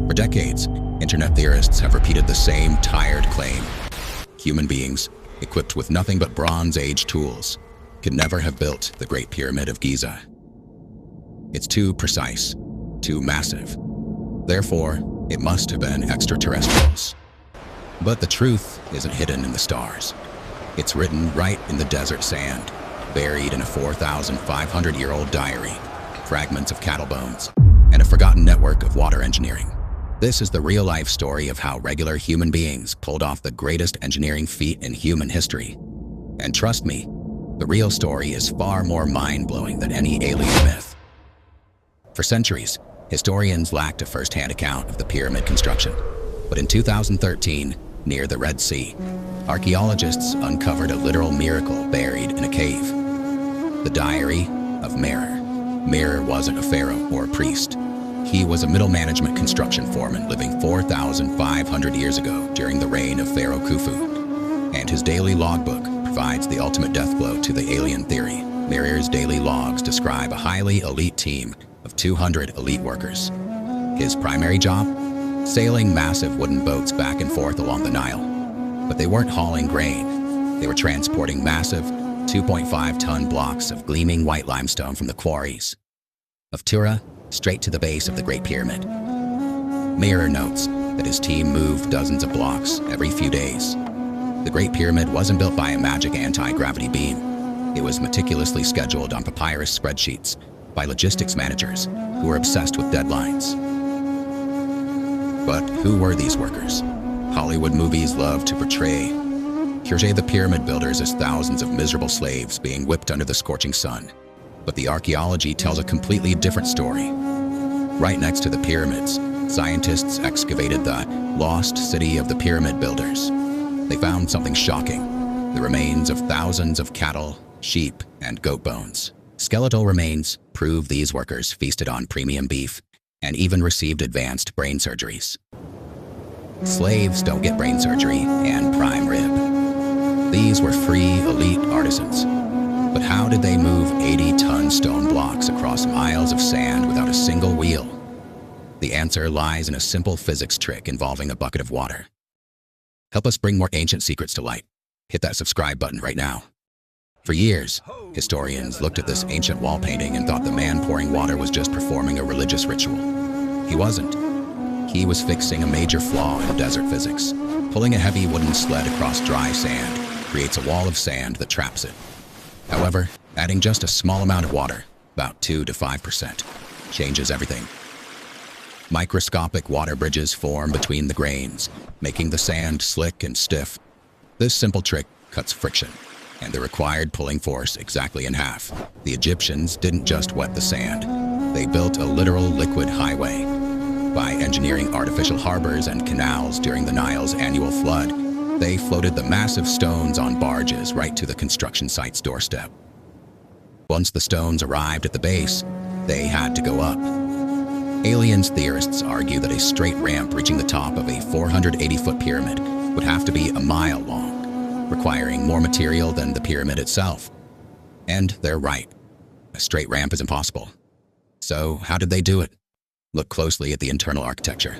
For decades, internet theorists have repeated the same tired claim. Human beings, equipped with nothing but Bronze Age tools, could never have built the Great Pyramid of Giza. It's too precise, too massive. Therefore, it must have been extraterrestrials. But the truth isn't hidden in the stars. It's written right in the desert sand, buried in a 4,500-year-old diary, fragments of cattle bones, and a forgotten network of water engineering. This is the real-life story of how regular human beings pulled off the greatest engineering feat in human history. And trust me, the real story is far more mind-blowing than any alien myth. For centuries, historians lacked a first-hand account of the pyramid construction. But in 2013, near the Red Sea, archaeologists uncovered a literal miracle buried in a cave. The Diary of Merer. Merer wasn't a pharaoh or a priest. He was a middle management construction foreman living 4,500 years ago during the reign of Pharaoh Khufu. And his daily logbook provides the ultimate death blow to the alien theory. Merer's daily logs describe a highly elite team of 200 elite workers. His primary job? Sailing massive wooden boats back and forth along the Nile. But they weren't hauling grain. They were transporting massive 2.5-ton blocks of gleaming white limestone from the quarries of Tura straight to the base of the Great Pyramid. Merer notes that his team moved dozens of blocks every few days. The Great Pyramid wasn't built by a magic anti-gravity beam. It was meticulously scheduled on papyrus spreadsheets by logistics managers who were obsessed with deadlines. But who were these workers? Hollywood movies love to portray the pyramid builders as thousands of miserable slaves being whipped under the scorching sun. But the archaeology tells a completely different story. Right next to the pyramids, scientists excavated the lost city of the pyramid builders. They found something shocking: the remains of thousands of cattle, sheep, and goat bones. Skeletal remains prove these workers feasted on premium beef and even received advanced brain surgeries. Slaves don't get brain surgery and prime rib. These were free, elite artisans. But how did they move 80-ton stone blocks across miles of sand without a single wheel? The answer lies in a simple physics trick involving a bucket of water. Help us bring more ancient secrets to light. Hit that subscribe button right now. For years, historians looked at this ancient wall painting and thought the man pouring water was just performing a religious ritual. He wasn't. He was fixing a major flaw in desert physics. Pulling a heavy wooden sled across dry sand creates a wall of sand that traps it. However, adding just a small amount of water, about 2 to 5%, changes everything. Microscopic water bridges form between the grains, making the sand slick and stiff. This simple trick cuts friction and the required pulling force exactly in half. The Egyptians didn't just wet the sand. They built a literal liquid highway. By engineering artificial harbors and canals during the Nile's annual flood, they floated the massive stones on barges right to the construction site's doorstep. Once the stones arrived at the base, they had to go up. Aliens theorists argue that a straight ramp reaching the top of a 480-foot pyramid would have to be a mile long, requiring more material than the pyramid itself. And they're right. A straight ramp is impossible. So how did they do it? Look closely at the internal architecture.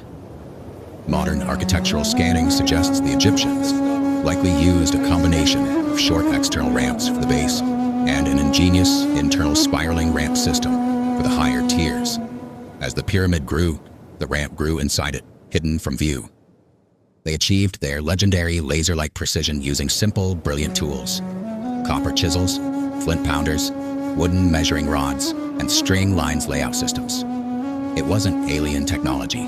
Modern architectural scanning suggests the Egyptians likely used a combination of short external ramps for the base and an ingenious internal spiraling ramp system for the higher tiers. As the pyramid grew, the ramp grew inside it, hidden from view. They achieved their legendary laser-like precision using simple, brilliant tools: copper chisels, flint pounders, wooden measuring rods, and string lines layout systems. It wasn't alien technology.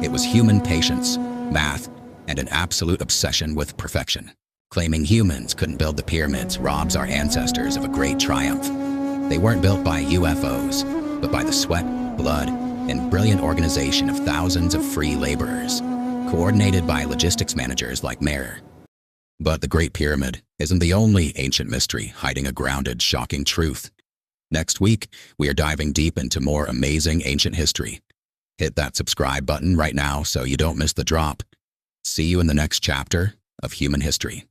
It was human patience, math, and an absolute obsession with perfection. Claiming humans couldn't build the pyramids robs our ancestors of a great triumph. They weren't built by UFOs, but by the sweat, blood, and brilliant organization of thousands of free laborers, coordinated by logistics managers like Merer. But the Great Pyramid isn't the only ancient mystery hiding a grounded, shocking truth. Next week, we are diving deep into more amazing ancient history. Hit that subscribe button right now so you don't miss the drop. See you in the next chapter of human history.